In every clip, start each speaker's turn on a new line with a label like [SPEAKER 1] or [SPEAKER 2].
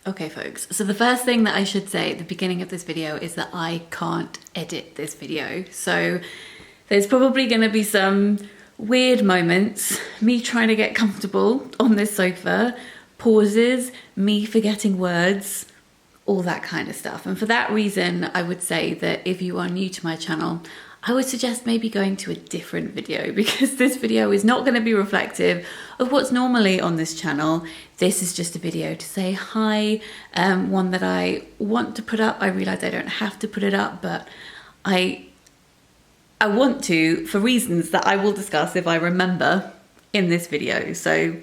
[SPEAKER 1] Okay folks, so the first thing that I should say at the beginning of this video is that I can't edit this video. So there's probably going to be some weird moments, me trying to get comfortable on this sofa, pauses, me forgetting words, all that kind of stuff. And for that reason, I would say that if you are new to my channel, I would suggest maybe going to a different video, because this video is not going to be reflective of what's normally on this channel. This is just a video to say hi, one that I want to put up. I realize I don't have to put it up, but I want to for reasons that I will discuss if I remember in this video. So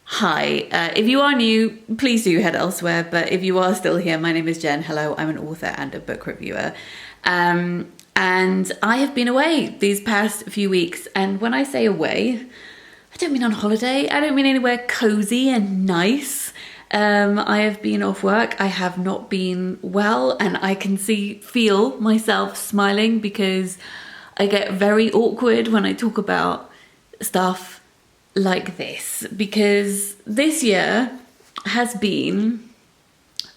[SPEAKER 1] hi, if you are new, please do head elsewhere. But if you are still here, my name is Jen. Hello, I'm an author and a book reviewer. And I have been away these past few weeks. And when I say away, I don't mean on holiday. I don't mean anywhere cozy and nice. I have been off work. I have not been well, and I can feel myself smiling because I get very awkward when I talk about stuff like this, because this year has been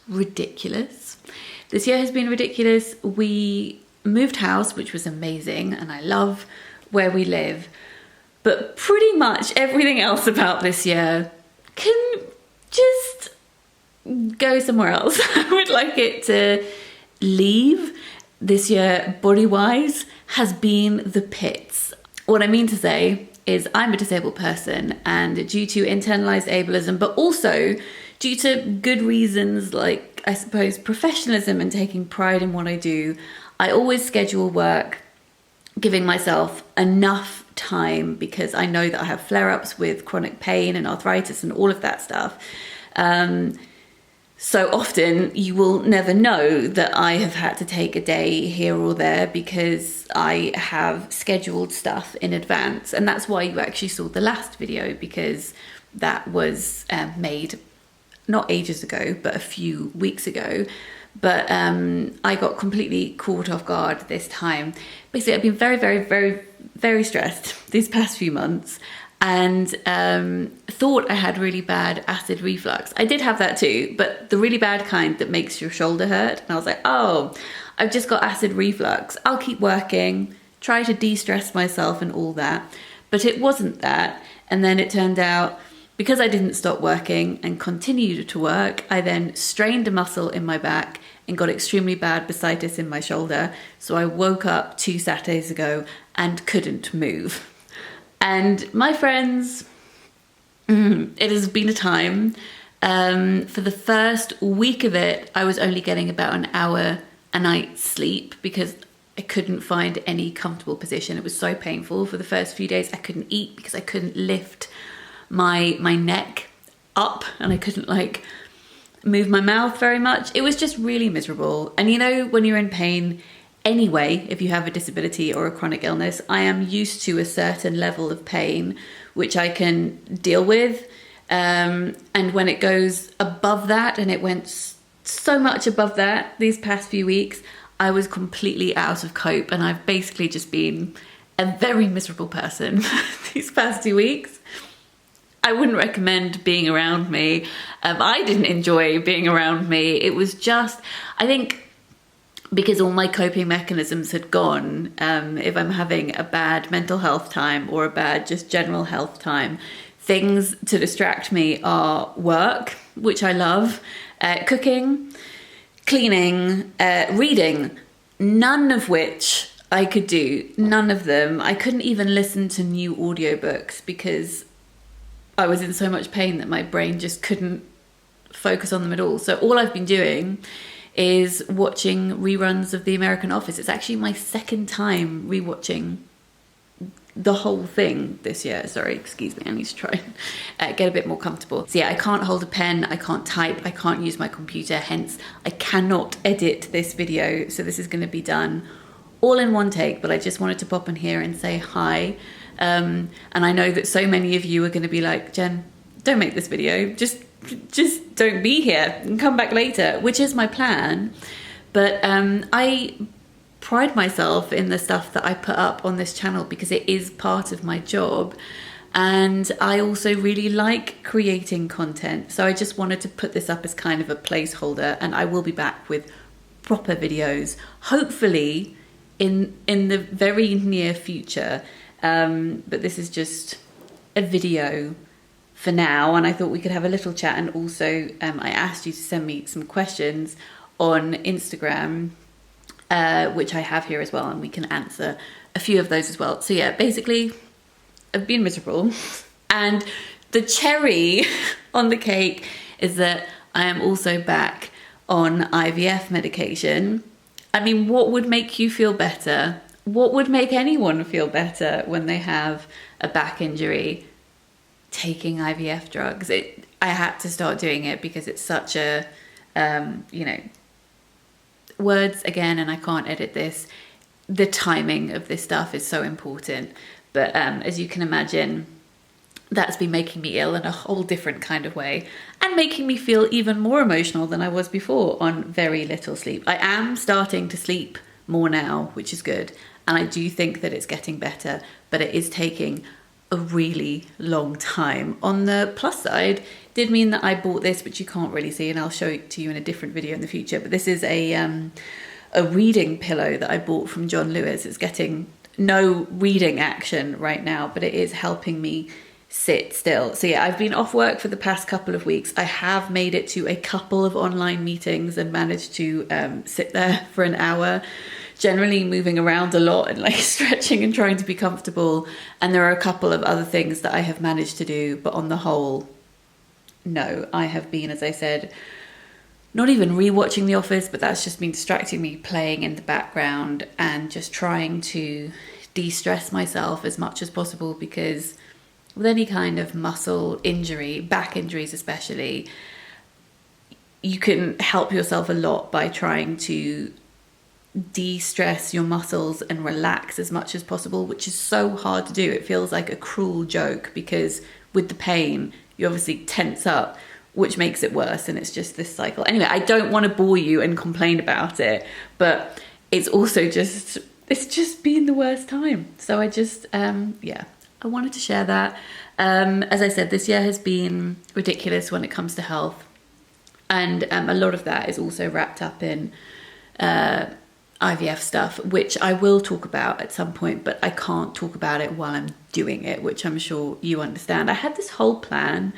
[SPEAKER 1] ridiculous. This year has been ridiculous. We moved house, which was amazing, and I love where we live, but pretty much everything else about this year can just go somewhere else. I would like it to leave. This year, body-wise, has been the pits. What I mean to say is I'm a disabled person, and due to internalized ableism, but also due to good reasons like, I suppose, professionalism and taking pride in what I do, I always schedule work, giving myself enough time, because I know that I have flare-ups with chronic pain and arthritis and all of that stuff. So often you will never know that I have had to take a day here or there because I have scheduled stuff in advance. And that's why you actually saw the last video, because that was made not ages ago, but a few weeks ago. But I got completely caught off guard this time. Basically, I've been very stressed these past few months, and thought I had really bad acid reflux. I did have that too, but the really bad kind that makes your shoulder hurt. And I was like, oh, I've just got acid reflux. I'll keep working, try to de-stress myself and all that. But it wasn't that. And then it turned out, because I didn't stop working and continued to work, I then strained a muscle in my back and got extremely bad bursitis in my shoulder. So I woke up 2 Saturdays ago and couldn't move. And my friends, it has been a time. For the first week of it, I was only getting about an hour a night sleep because I couldn't find any comfortable position. It was so painful. For the first few days, I couldn't eat because I couldn't lift my neck up, and I couldn't move my mouth very much. It was just really miserable. And you know, when you're in pain anyway, if you have a disability or a chronic illness, I am used to a certain level of pain which I can deal with, and when it goes above that, and it went so much above that these past few weeks, I was completely out of cope, and I've basically just been a very miserable person these past 2 weeks. I wouldn't recommend being around me. I didn't enjoy being around me. It was just, I think, because all my coping mechanisms had gone, if I'm having a bad mental health time or a bad just general health time, things to distract me are work, which I love, cooking, cleaning, reading, none of which I could do, none of them. I couldn't even listen to new audiobooks because I was in so much pain that my brain just couldn't focus on them at all. So all I've been doing is watching reruns of The American Office. It's actually my second time rewatching the whole thing this year. Sorry, excuse me, I need to try and get a bit more comfortable. So yeah, I can't hold a pen, I can't type, I can't use my computer, hence I cannot edit this video. So this is going to be done all in one take, but I just wanted to pop in here and say hi. And I know that so many of you are going to be like, Jen, don't make this video, just don't be here and come back later, which is my plan. But I pride myself in the stuff that I put up on this channel because it is part of my job. And I also really like creating content. So I just wanted to put this up as kind of a placeholder, and I will be back with proper videos, hopefully in the very near future. But this is just a video for now, and I thought we could have a little chat. And also I asked you to send me some questions on Instagram, which I have here as well, and we can answer a few of those as well. So yeah, basically I've been miserable, and the cherry on the cake is that I am also back on IVF medication. I mean, what would make you feel better? What would make anyone feel better when they have a back injury? Taking IVF drugs. I had to start doing it because it's such a, words again, and I can't edit this. The timing of this stuff is so important. But as you can imagine, that's been making me ill in a whole different kind of way, and making me feel even more emotional than I was before on very little sleep. I am starting to sleep more now, which is good. And I do think that it's getting better, but it is taking a really long time. On the plus side, did mean that I bought this, which you can't really see, and I'll show it to you in a different video in the future. But this is a reading pillow that I bought from John Lewis. It's getting no reading action right now, but it is helping me sit still. So yeah, I've been off work for the past couple of weeks. I have made it to a couple of online meetings and managed to sit there for an hour, generally moving around a lot and like stretching and trying to be comfortable. And there are a couple of other things that I have managed to do, but on the whole, no, I have been, as I said, not even rewatching The Office, but that's just been distracting me, playing in the background and just trying to de-stress myself as much as possible, because with any kind of muscle injury, back injuries especially, you can help yourself a lot by trying to de-stress your muscles and relax as much as possible, which is so hard to do. It feels like a cruel joke because with the pain, you obviously tense up, which makes it worse, and it's just this cycle. Anyway, I don't want to bore you and complain about it, but it's also just, it's just been the worst time. So I just, I wanted to share that. As I said, this year has been ridiculous when it comes to health, and a lot of that is also wrapped up in IVF stuff, which I will talk about at some point, but I can't talk about it while I'm doing it, which I'm sure you understand. I had this whole plan,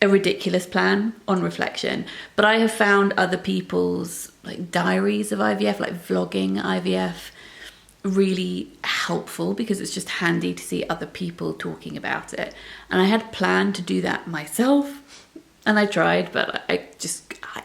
[SPEAKER 1] a ridiculous plan on reflection, but I have found other people's like diaries of IVF, like vlogging IVF, really helpful because it's just handy to see other people talking about it. And I had planned to do that myself, and I tried, but I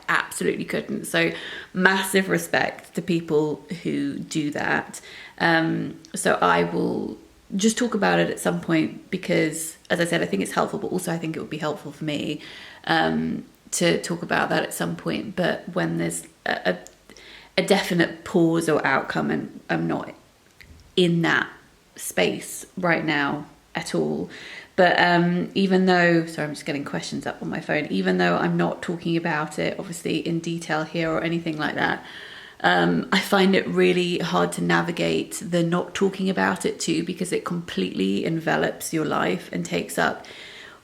[SPEAKER 1] absolutely couldn't. So massive respect to people who do that. So I will just talk about it at some point because, as I said, I think it's helpful, but also I think it would be helpful for me to talk about that at some point. But when there's a definite pause or outcome, and I'm not in that space right now at all. But even though, sorry, I'm just getting questions up on my phone, even though I'm not talking about it obviously in detail here or anything like that, I find it really hard to navigate the not talking about it too, because it completely envelops your life and takes up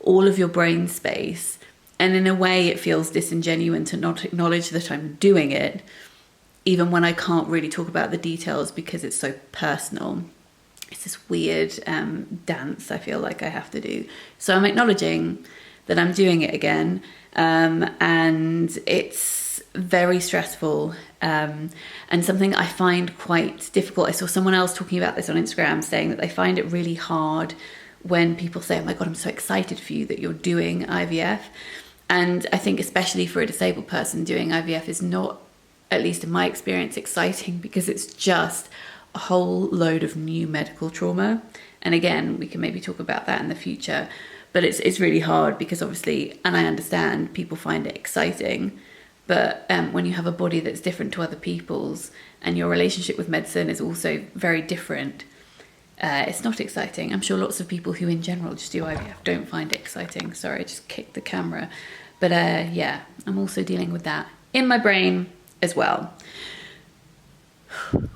[SPEAKER 1] all of your brain space. And in a way, it feels disingenuous to not acknowledge that I'm doing it, even when I can't really talk about the details because it's so personal. It's this weird dance I feel like I have to do. So I'm acknowledging that I'm doing it again, and it's very stressful, and something I find quite difficult. I saw someone else talking about this on Instagram, saying that they find it really hard when people say, oh my God, I'm so excited for you that you're doing IVF. And I think especially for a disabled person, doing IVF is not, at least in my experience, exciting, because it's just a whole load of new medical trauma. And again, we can maybe talk about that in the future, but it's really hard because obviously, and I understand people find it exciting, but when you have a body that's different to other people's and your relationship with medicine is also very different, it's not exciting. I'm sure lots of people who in general just do IVF don't find it exciting. Sorry, I just kicked the camera. But yeah, I'm also dealing with that in my brain as well.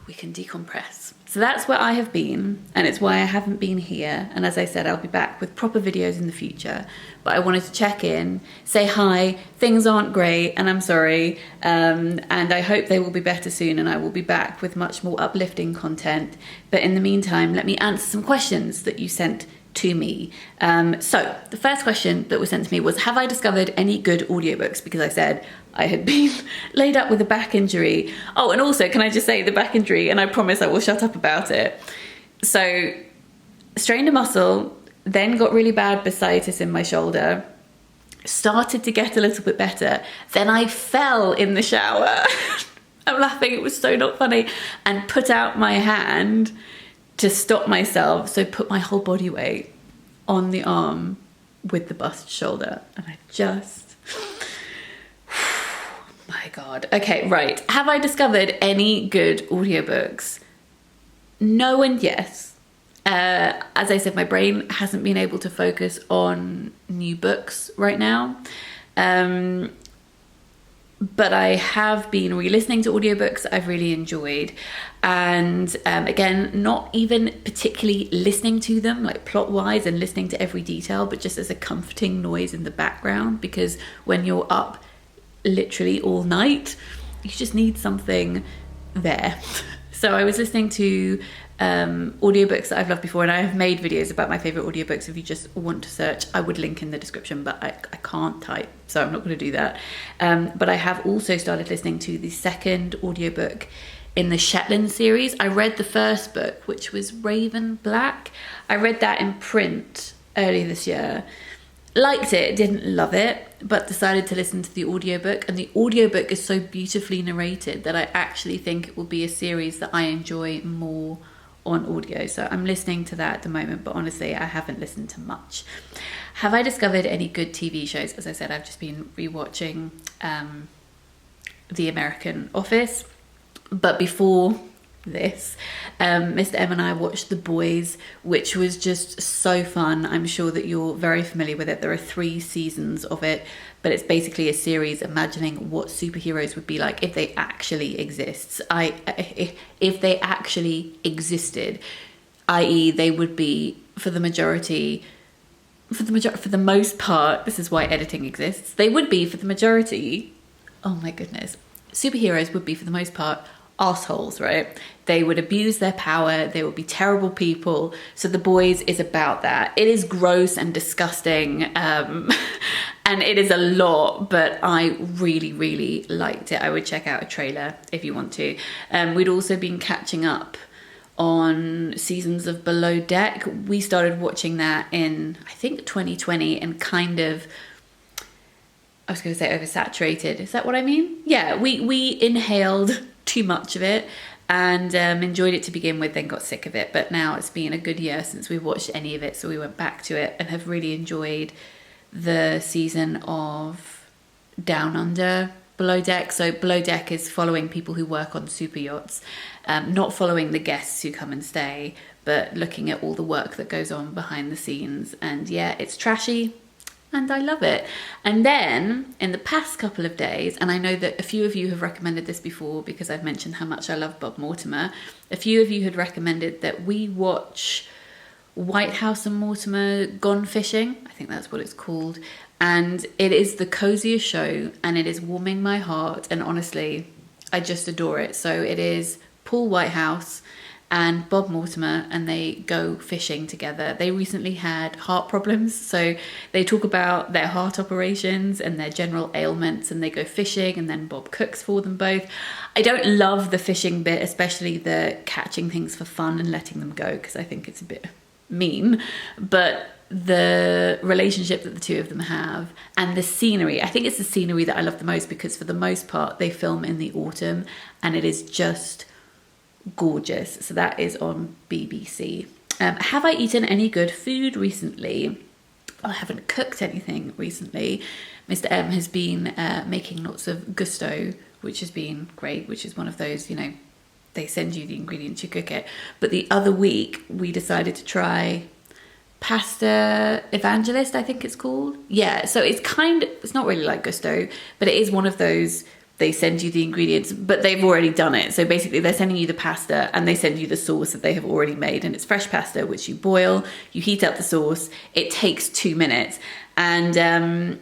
[SPEAKER 1] we can decompress. So that's where I have been, and it's why I haven't been here. And as I said, I'll be back with proper videos in the future. But I wanted to check in, say hi, things aren't great, and I'm sorry. And I hope they will be better soon, and I will be back with much more uplifting content. But in the meantime, let me answer some questions that you sent to me. So the first question that was sent to me was, have I discovered any good audiobooks? Because I said I had been laid up with a back injury. Oh, and also, can I just say the back injury, and I promise I will shut up about it. So strained a muscle, then got really bad bursitis in my shoulder, started to get a little bit better. Then I fell in the shower. I'm laughing, it was so not funny, and put out my hand to stop myself, so put my whole body weight on the arm with the bust shoulder, and I just, my God. Okay, right. Have I discovered any good audiobooks? No and yes. As I said, my brain hasn't been able to focus on new books right now. But I have been re-listening to audiobooks that I've really enjoyed. And again, not even particularly listening to them like plot-wise and listening to every detail, but just as a comforting noise in the background, because when you're up literally all night, you just need something there. So I was listening to audiobooks that I've loved before, and I have made videos about my favorite audiobooks. If you just want to search, I would link in the description, but I can't type, so I'm not going to do that. But I have also started listening to the second audiobook in the Shetland series. I read the first book, which was Raven Black. I read that in print earlier this year. Liked it, didn't love it, but decided to listen to the audiobook. And the audiobook is so beautifully narrated that I actually think it will be a series that I enjoy more on audio. So I'm listening to that at the moment, but honestly, I haven't listened to much. Have I discovered any good TV shows? As I said, I've just been rewatching The American Office. But before this, Mr. M and I watched The Boys, which was just so fun. I'm sure that you're very familiar with it. There are 3 seasons of it, but it's basically a series imagining what superheroes would be like if they actually exist. If they actually existed, i.e. they would be, for the most part, this is why editing exists, they would be for the majority, oh my goodness, superheroes would be for the most part assholes, right? They would abuse their power, they would be terrible people. So The Boys is about that. It is gross and disgusting, and it is a lot, but I really, really liked it. I would check out a trailer if you want to. We'd also been catching up on seasons of Below Deck. We started watching that in, I think, 2020, and kind of, I was going to say oversaturated. Is that what I mean? Yeah, we inhaled too much of it and enjoyed it to begin with, then got sick of it. But now it's been a good year since we've watched any of it, so we went back to it and have really enjoyed the season of Down Under Below Deck. So Below Deck is following people who work on super yachts, not following the guests who come and stay, but looking at all the work that goes on behind the scenes. And yeah, it's trashy, and I love it. And then in the past couple of days, and I know that a few of you have recommended this before because I've mentioned how much I love Bob Mortimer, a few of you had recommended that we watch Whitehouse and Mortimer Gone Fishing. I think that's what it's called. And it is the coziest show, and it is warming my heart, and honestly, I just adore it. So it is Paul Whitehouse and Bob Mortimer, and they go fishing together. They recently had heart problems, so they talk about their heart operations and their general ailments, and they go fishing, and then Bob cooks for them both. I don't love the fishing bit, especially the catching things for fun and letting them go, because I think it's a bit mean, but the relationship that the two of them have and the scenery, I think it's the scenery that I love the most, because for the most part they film in the autumn and it is just gorgeous. So that is on BBC. Have I eaten any good food recently? I haven't cooked anything recently. Mr. M has been making lots of gusto, which has been great, which is one of those, you know, they send you the ingredients, you cook it. But the other week we decided to try pasta evangelist, I think it's called. Yeah, so it's not really like gusto, but it is one of those they send you the ingredients, but they've already done it. So basically they're sending you the pasta and they send you the sauce that they have already made, and it's fresh pasta, which you boil, you heat up the sauce. It takes 2 minutes. And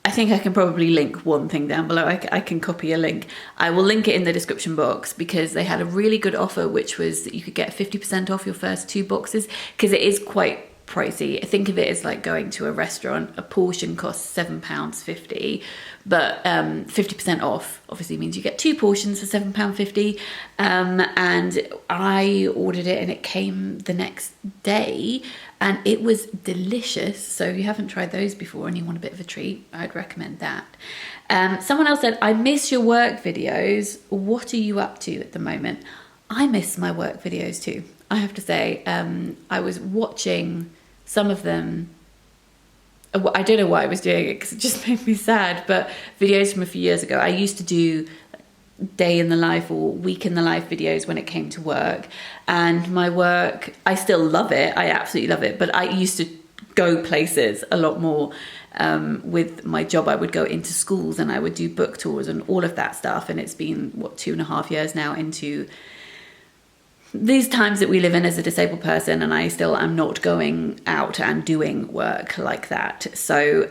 [SPEAKER 1] I think I can probably link one thing down below. I can copy a link. I will link it in the description box, because they had a really good offer, which was that you could get 50% off your first 2 boxes, because it is quite pricey. Think of it as like going to a restaurant. A portion costs £7.50, but 50% off obviously means you get 2 portions for £7.50. And I ordered it and it came the next day, and it was delicious. So if you haven't tried those before and you want a bit of a treat, I'd recommend that. Someone else said, I miss your work videos. What are you up to at the moment? I miss my work videos too, I have to say. I was watching some of them. I don't know why I was doing it, because it just made me sad, but videos from a few years ago. I used to do day in the life or week in the life videos when it came to work, and my work, I still love it. I absolutely love it, but I used to go places a lot more. With my job, I would go into schools and I would do book tours and all of that stuff, and it's been 2.5 years now into these times that we live in as a disabled person, and I still am not going out and doing work like that. So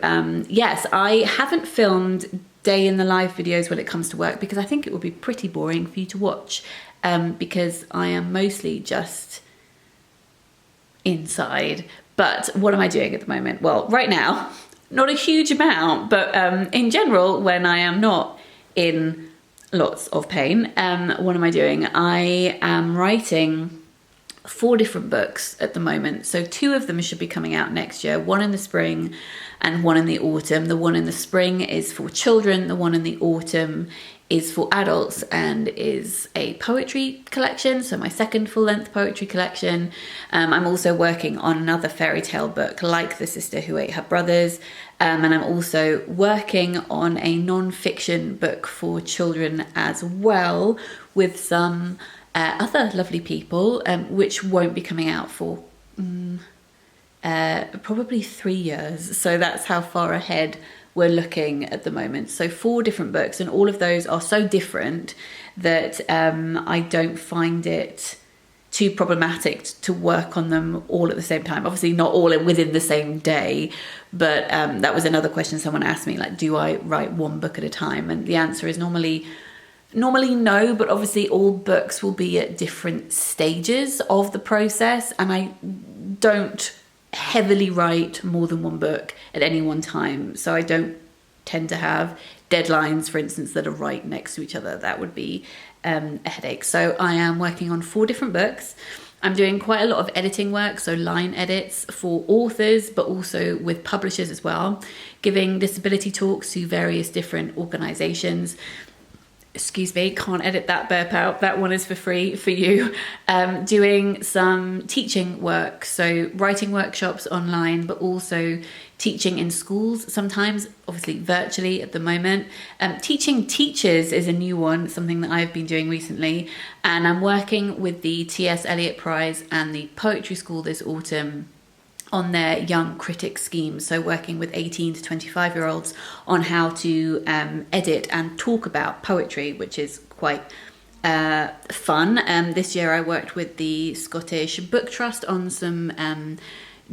[SPEAKER 1] yes, I haven't filmed day in the life videos when it comes to work, because I think it would be pretty boring for you to watch, because I am mostly just inside. But what am I doing at the moment? Well, right now, not a huge amount, but in general, when I am not in lots of pain, what am I doing? I am writing 4 different books at the moment. So 2 of them should be coming out next year, 1 in the spring and 1 in the autumn. The 1 in the spring is for children, the 1 in the autumn is for adults, and is a poetry collection, so my second full-length poetry collection. I'm also working on another fairy tale book, like The Sister Who Ate Her Brothers, and I'm also working on a non-fiction book for children as well, with some other lovely people, which won't be coming out for probably 3 years. So that's how far ahead we're looking at the moment. So 4 different books, and all of those are so different that I don't find it too problematic to work on them all at the same time. Obviously not all within the same day, but that was another question someone asked me, like, do I write 1 book at a time? And the answer is normally no, but obviously all books will be at different stages of the process, and I don't heavily write more than 1 book at any one time. So I don't tend to have deadlines, for instance, that are right next to each other. That would be a headache. So I am working on 4 different books. I'm doing quite a lot of editing work, so line edits for authors, but also with publishers as well, giving disability talks to various different organizations. Excuse me, can't edit that burp out. That one is for free for you. Doing some teaching work, so writing workshops online, but also teaching in schools sometimes, obviously virtually at the moment. Teaching teachers is a new one, something that I've been doing recently. And I'm working with the T.S. Eliot Prize and the Poetry School this autumn on their young critic scheme, so working with 18 to 25-year-olds on how to edit and talk about poetry, which is quite fun. This year I worked with the Scottish Book Trust on some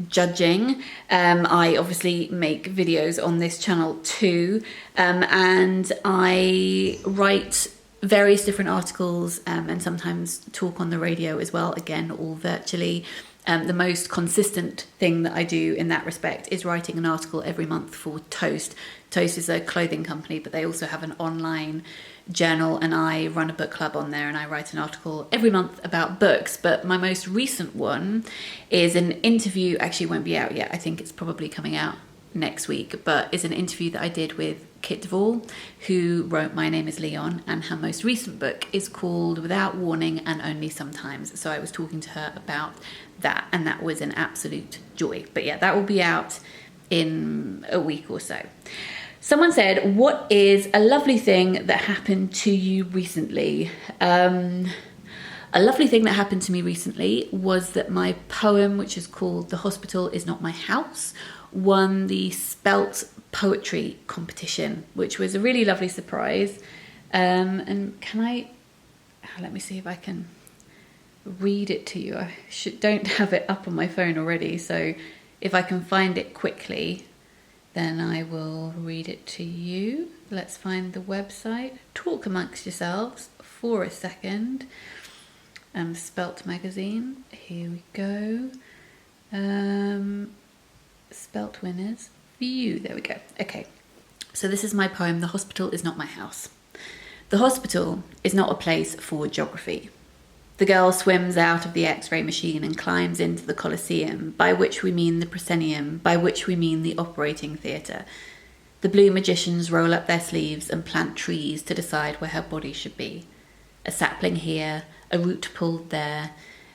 [SPEAKER 1] judging. I obviously make videos on this channel too, and I write various different articles and sometimes talk on the radio as well, again all virtually. The most consistent thing that I do in that respect is writing an article every month for Toast. Toast is a clothing company, but they also have an online journal, and I run a book club on there, and I write an article every month about books. But my most recent one is an interview, actually won't be out yet, I think it's probably coming out next week, but it's an interview that I did with Kit Duvall, who wrote My Name is Leon, and her most recent book is called Without Warning and Only Sometimes. So I was talking to her about that, and that was an absolute joy. But yeah, that will be out in a week or so. Someone said, what is a lovely thing that happened to you recently? A lovely thing that happened to me recently was that my poem, which is called The Hospital Is Not My House, won the Spelt Poetry competition, which was a really lovely surprise. And let me see if I can read it to you. I don't have it up on my phone already, so if I can find it quickly, then I will read it to you. Let's find the website. Talk amongst yourselves for a second. Spelt magazine. Here we go. Spelt winners. View. There we go. Okay. So this is my poem, The Hospital is Not My House. The hospital is not a place for geography. The girl swims out of the X-ray machine and climbs into the Colosseum, by which we mean the proscenium, by which we mean the operating theatre. The blue magicians roll up their sleeves and plant trees to decide where her body should be. A sapling here, a root pulled there.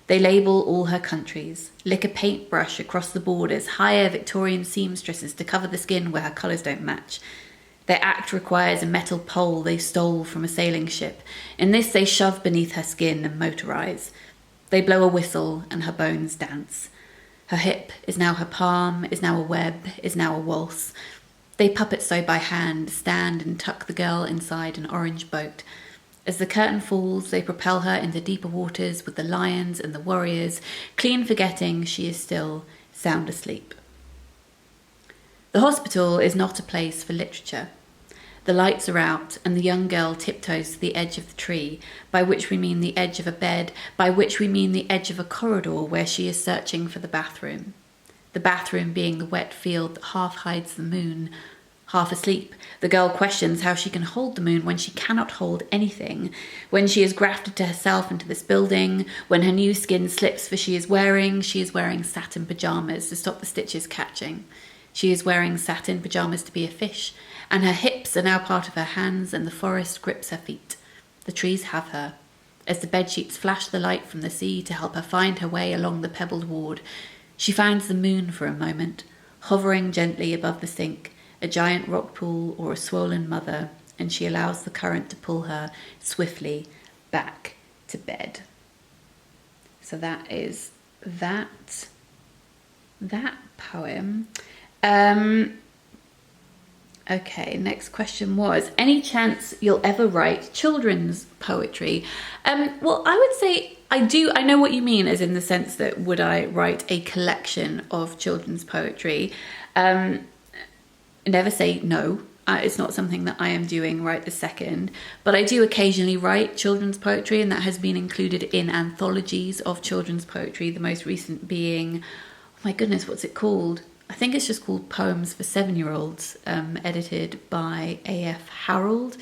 [SPEAKER 1] They label all her countries, lick a paintbrush across the borders, hire Victorian seamstresses to cover the skin where her colours don't match. Their act requires a metal pole they stole from a sailing ship. In this they shove beneath her skin and motorise. They blow a whistle and her bones dance. Her hip is now her palm, is now a web, is now a waltz. They puppet sew by hand, stand and tuck the girl inside an orange boat. As the curtain falls, they propel her into deeper waters with the lions and the warriors, clean forgetting she is still sound asleep. The hospital is not a place for literature. The lights are out and the young girl tiptoes to the edge of the tree, by which we mean the edge of a bed, by which we mean the edge of a corridor where she is searching for the bathroom. The bathroom being the wet field that half hides the moon. Half asleep, the girl questions how she can hold the moon when she cannot hold anything, when she is grafted to herself into this building, when her new skin slips for she is wearing satin pyjamas to stop the stitches catching. She is wearing satin pyjamas to be a fish, and her hips are now part of her hands and the forest grips her feet. The trees have her. As the bedsheets flash the light from the sea to help her find her way along the pebbled ward, she finds the moon for a moment, hovering gently above the sink, a giant rock pool or a swollen mother, and she allows the current to pull her swiftly back to bed. So that is that poem. Okay, next question was, any chance you'll ever write children's poetry? Well, I would say I do. I know what you mean, as in the sense that would I write a collection of children's poetry? Never say no. It's not something that I am doing right this second, but I do occasionally write children's poetry, and that has been included in anthologies of children's poetry, the most recent being, oh my goodness, what's it called? I think it's just called Poems for 7-Year-Olds, edited by A.F. Harold.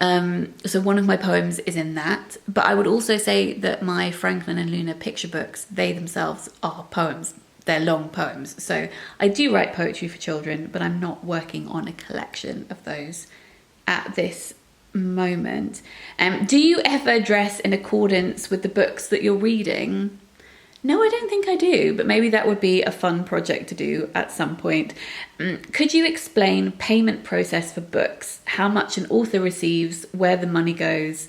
[SPEAKER 1] So one of my poems is in that, but I would also say that my Franklin and Luna picture books, they themselves are poems. They're long poems. So I do write poetry for children, but I'm not working on a collection of those at this moment. Do you ever dress in accordance with the books that you're reading? No, I don't think I do, but maybe that would be a fun project to do at some point. Could you explain payment process for books, how much an author receives, where the money goes,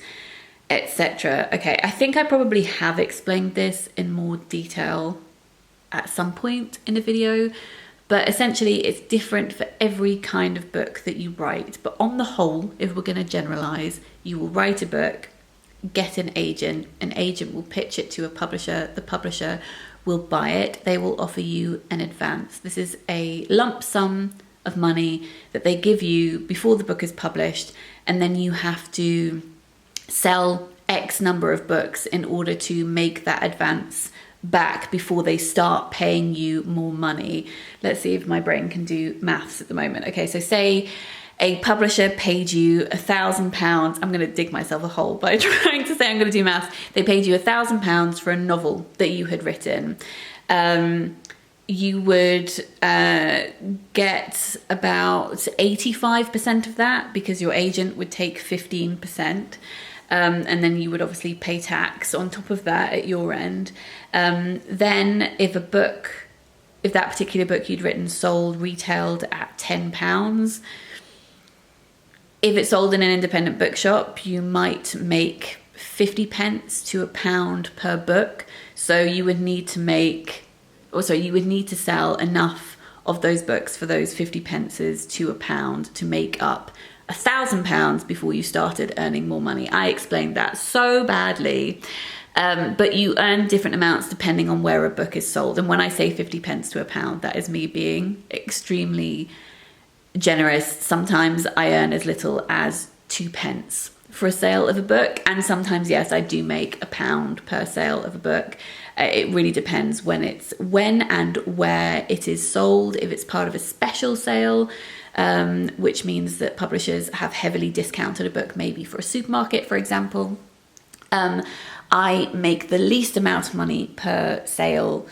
[SPEAKER 1] etc.? Okay, I think I probably have explained this in more detail at some point in a video, but essentially it's different for every kind of book that you write. But on the whole, if we're going to generalize, you will write a book, get an agent will pitch it to a publisher, the publisher will buy it, they will offer you an advance. This is a lump sum of money that they give you before the book is published, and then you have to sell X number of books in order to make that advance back before they start paying you more money. Let's see if my brain can do maths at the moment. Okay, so say a publisher paid you £1,000. I'm going to dig myself a hole by trying to say I'm going to do maths. They paid you £1,000 for a novel that you had written. You would get about 85% of that, because your agent would take 15%. And then you would obviously pay tax on top of that at your end. Then if that particular book you'd written sold retailed at £10, if it's sold in an independent bookshop, you might make 50p to £1 per book. So you would need to sell enough of those books for those 50p to £1 to make up £1,000 before you started earning more money. I explained that so badly. But you earn different amounts depending on where a book is sold. And when I say 50 pence to £1, that is me being extremely generous. Sometimes I earn as little as 2 pence for a sale of a book. And sometimes, yes, I do make £1 per sale of a book. It really depends when and where it is sold. If it's part of a special sale, which means that publishers have heavily discounted a book, maybe for a supermarket, for example, I make the least amount of money per sale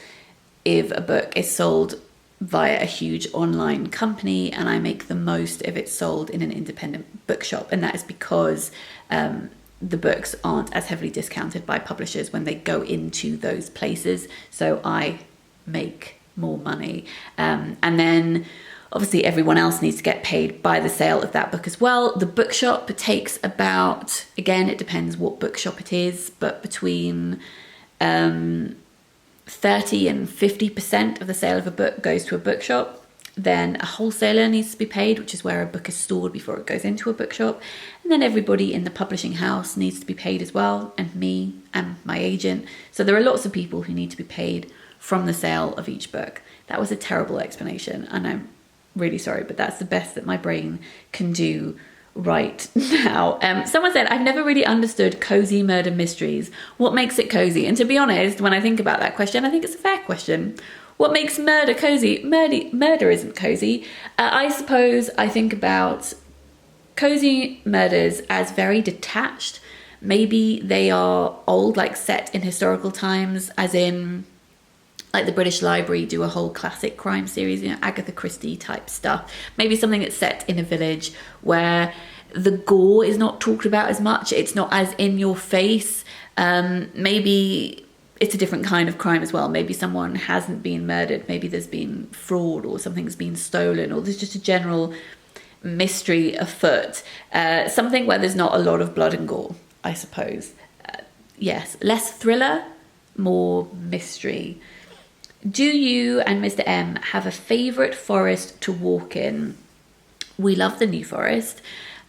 [SPEAKER 1] if a book is sold via a huge online company, and I make the most if it's sold in an independent bookshop. And that is because the books aren't as heavily discounted by publishers when they go into those places. So I make more money. And then obviously everyone else needs to get paid by the sale of that book as well. The bookshop takes about, again, it depends what bookshop it is, but between 30 and 50% of the sale of a book goes to a bookshop. Then a wholesaler needs to be paid, which is where a book is stored before it goes into a bookshop. And then everybody in the publishing house needs to be paid as well, and me and my agent. So there are lots of people who need to be paid from the sale of each book. That was a terrible explanation, and I'm really sorry, but that's the best that my brain can do right now. Someone said, I've never really understood cozy murder mysteries. What makes it cozy? And to be honest, when I think about that question, I think it's a fair question. What makes murder cozy? Murder isn't cozy. I suppose I think about cozy murders as very detached. Maybe they are old, like set in historical times, as in like the British Library do a whole classic crime series, you know, Agatha Christie type stuff. Maybe something that's set in a village where the gore is not talked about as much. It's not as in your face. Maybe it's a different kind of crime as well. Maybe someone hasn't been murdered. Maybe there's been fraud, or something's been stolen, or there's just a general mystery afoot. Something where there's not a lot of blood and gore, I suppose. Yes, less thriller, more mystery. Do you and Mr. M have a favourite forest to walk in? We love the New Forest,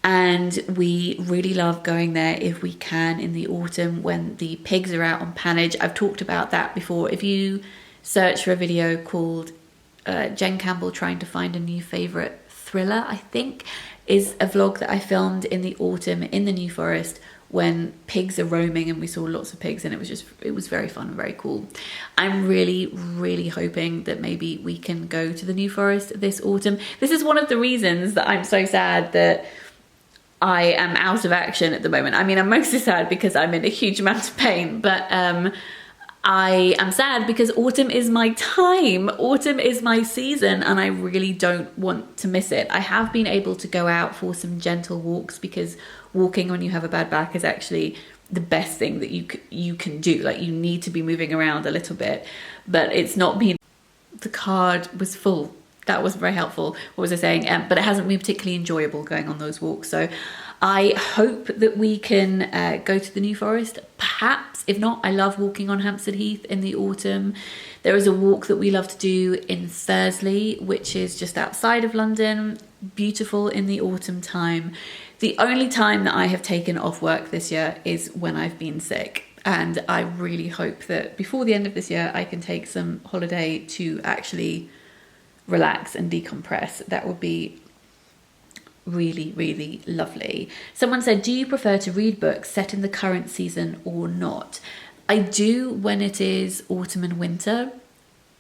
[SPEAKER 1] and we really love going there if we can in the autumn when the pigs are out on pannage. I've talked about that before. If you search for a video called Jen Campbell trying to find a new favourite thriller, I think, is a vlog that I filmed in the autumn in the New Forest when pigs are roaming, and we saw lots of pigs, and it was very fun and very cool. I'm really, really hoping that maybe we can go to the New Forest this autumn. This is one of the reasons that I'm so sad that I am out of action at the moment. I mean, I'm mostly sad because I'm in a huge amount of pain, but I am sad because autumn is my time. Autumn is my season, and I really don't want to miss it. I have been able to go out for some gentle walks, because walking when you have a bad back is actually the best thing that you can do. Like, you need to be moving around a little bit, but it's not been. The card was full. That wasn't very helpful. What was I saying? But it hasn't been particularly enjoyable going on those walks. So I hope that we can go to the New Forest. Perhaps, if not, I love walking on Hampstead Heath in the autumn. There is a walk that we love to do in Thursley, which is just outside of London. Beautiful in the autumn time. The only time that I have taken off work this year is when I've been sick. And I really hope that before the end of this year, I can take some holiday to actually relax and decompress. That would be really, really lovely. Someone said, do you prefer to read books set in the current season or not? I do when it is autumn and winter.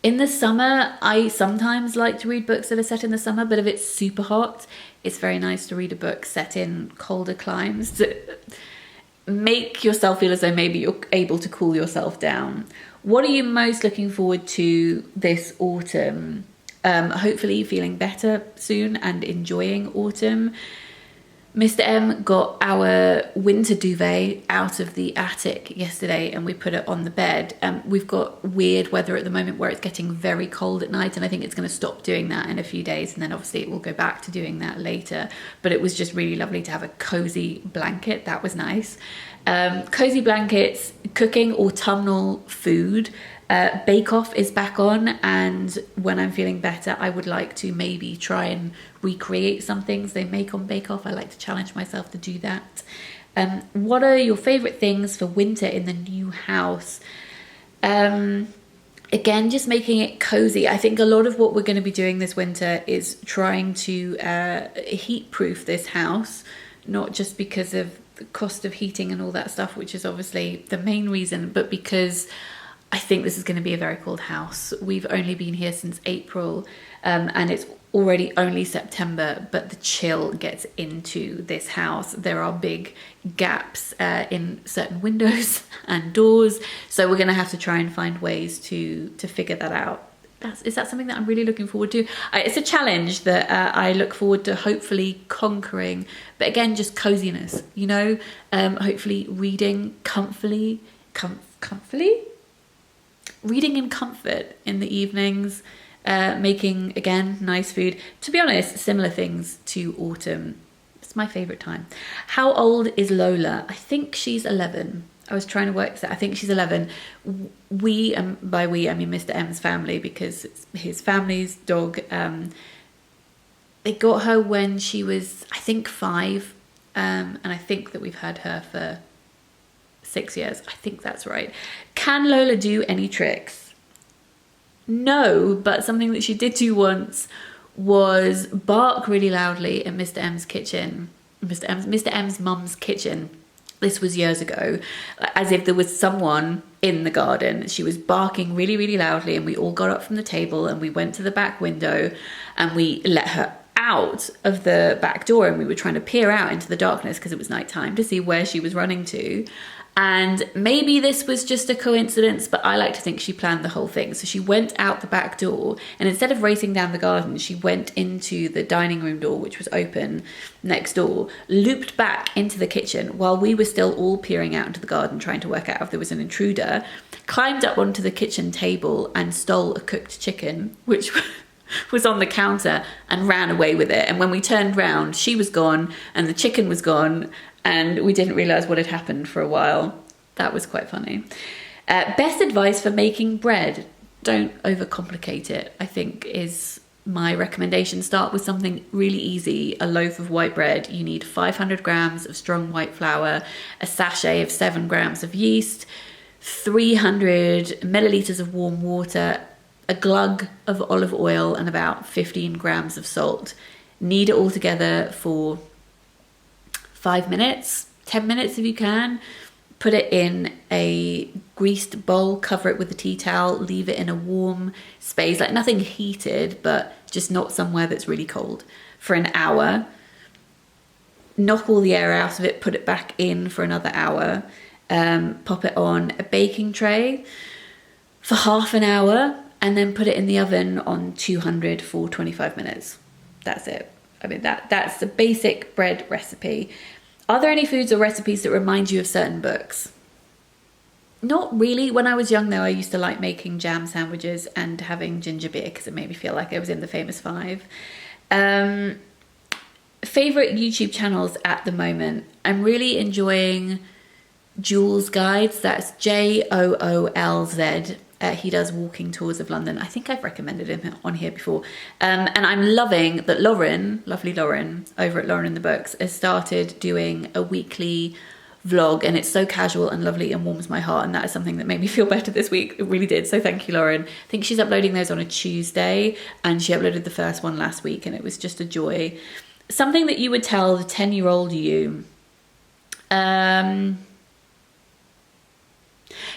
[SPEAKER 1] In the summer, I sometimes like to read books that are set in the summer, but if it's super hot, it's very nice to read a book set in colder climes to make yourself feel as though maybe you're able to cool yourself down. What are you most looking forward to this autumn? Hopefully feeling better soon and enjoying autumn. Mr. M got our winter duvet out of the attic yesterday and we put it on the bed. We've got weird weather at the moment where it's getting very cold at night, and I think it's going to stop doing that in a few days, and then obviously it will go back to doing that later. But it was just really lovely to have a cozy blanket. That was nice. Cozy blankets, cooking autumnal food. Bake Off is back on, and when I'm feeling better, I would like to maybe try and recreate some things they make on Bake Off. I like to challenge myself to do that. What are your favorite things for winter in the new house? Again, just making it cozy. I think a lot of what we're going to be doing this winter is trying to heat proof this house, not just because of the cost of heating and all that stuff, which is obviously the main reason, but because I think this is going to be a very cold house. We've only been here since April, and it's already only September, but the chill gets into this house. There are big gaps in certain windows and doors, so we're going to have to try and find ways to figure that out. Is that something that I'm really looking forward to? It's a challenge that I look forward to hopefully conquering, but again, just coziness, you know, hopefully reading comfortably, reading in comfort in the evenings, making, again, nice food. To be honest, similar things to autumn. It's my favourite time. How old is Lola? I think she's 11. I was trying to work this out. I think she's 11. We, and by we, I mean Mr. M's family, because it's his family's dog. They got her when she was, I think, 5. And I think that we've had her for 6 years. I think that's right. Can Lola do any tricks? No, but something that she did do once was bark really loudly in Mr. M's kitchen. Mr. M's mum's kitchen. This was years ago, as if there was someone in the garden. She was barking really, really loudly, and we all got up from the table and we went to the back window and we let her out of the back door, and we were trying to peer out into the darkness because it was nighttime to see where she was running to. And maybe this was just a coincidence, but I like to think she planned the whole thing. So she went out the back door, and instead of racing down the garden, she went into the dining room door, which was open next door, looped back into the kitchen while we were still all peering out into the garden trying to work out if there was an intruder, climbed up onto the kitchen table and stole a cooked chicken, which was on the counter, and ran away with it. And when we turned round, she was gone and the chicken was gone, and we didn't realise what had happened for a while. That was quite funny. Best advice for making bread. Don't overcomplicate it, I think, is my recommendation. Start with something really easy. A loaf of white bread. You need 500 grams of strong white flour, a sachet of 7 grams of yeast, 300 millilitres of warm water, a glug of olive oil, and about 15 grams of salt. Knead it all together for 5 minutes, 10 minutes if you can. Put it in a greased bowl, cover it with a tea towel, leave it in a warm space, like nothing heated, but just not somewhere that's really cold, for an hour. Knock all the air out of it, put it back in for another hour. Pop it on a baking tray for half an hour, and then put it in the oven on 200 for 25 minutes. That's it. I mean, that's the basic bread recipe. Are there any foods or recipes that remind you of certain books? Not really. When I was young, though, I used to like making jam sandwiches and having ginger beer because it made me feel like I was in the Famous Five. Favorite YouTube channels at the moment. I'm really enjoying Jules Guides. That's JOOLZ. He does walking tours of London. I think I've recommended him on here before. And I'm loving that Lauren, lovely Lauren, over at Lauren in the Books, has started doing a weekly vlog, and it's so casual and lovely and warms my heart, and that is something that made me feel better this week. It really did. So thank you, Lauren. I think she's uploading those on a Tuesday, and she uploaded the first one last week, and it was just a joy. Something that you would tell the 10-year-old you.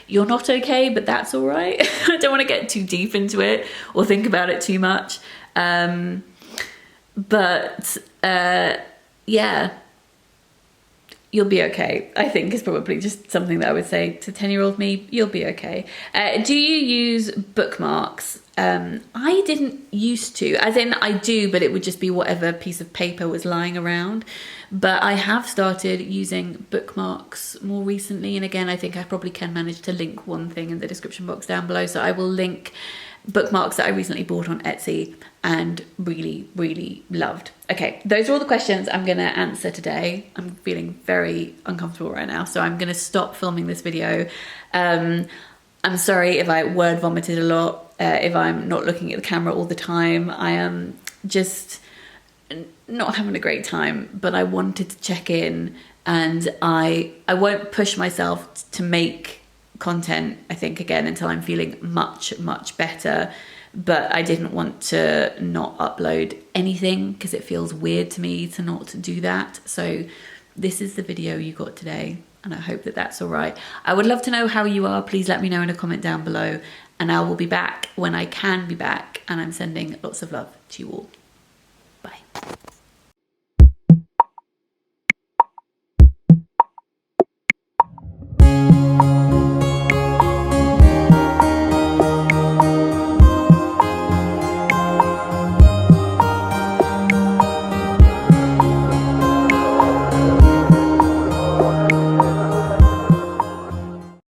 [SPEAKER 1] You're not okay, but that's all right. I don't want to get too deep into it or think about it too much. Yeah, you'll be okay, I think, is probably just something that I would say to 10-year-old me. You'll be okay. Do you use bookmarks? I didn't used to, as in I do, but it would just be whatever piece of paper was lying around. But I have started using bookmarks more recently. And again, I think I probably can manage to link one thing in the description box down below. So I will link bookmarks that I recently bought on Etsy and really, really loved. Okay, those are all the questions I'm going to answer today. I'm feeling very uncomfortable right now, so I'm going to stop filming this video. I'm sorry if I word vomited a lot, if I'm not looking at the camera all the time. I am just not having a great time, but I wanted to check in, and I won't push myself to make content, I think, again until I'm feeling much better. But I didn't want to not upload anything because it feels weird to me to not do that. So this is the video you got today, and I hope that that's all right. I would love to know how you are. Please let me know in a comment down below, and I will be back when I can be back, and I'm sending lots of love to you all. Bye.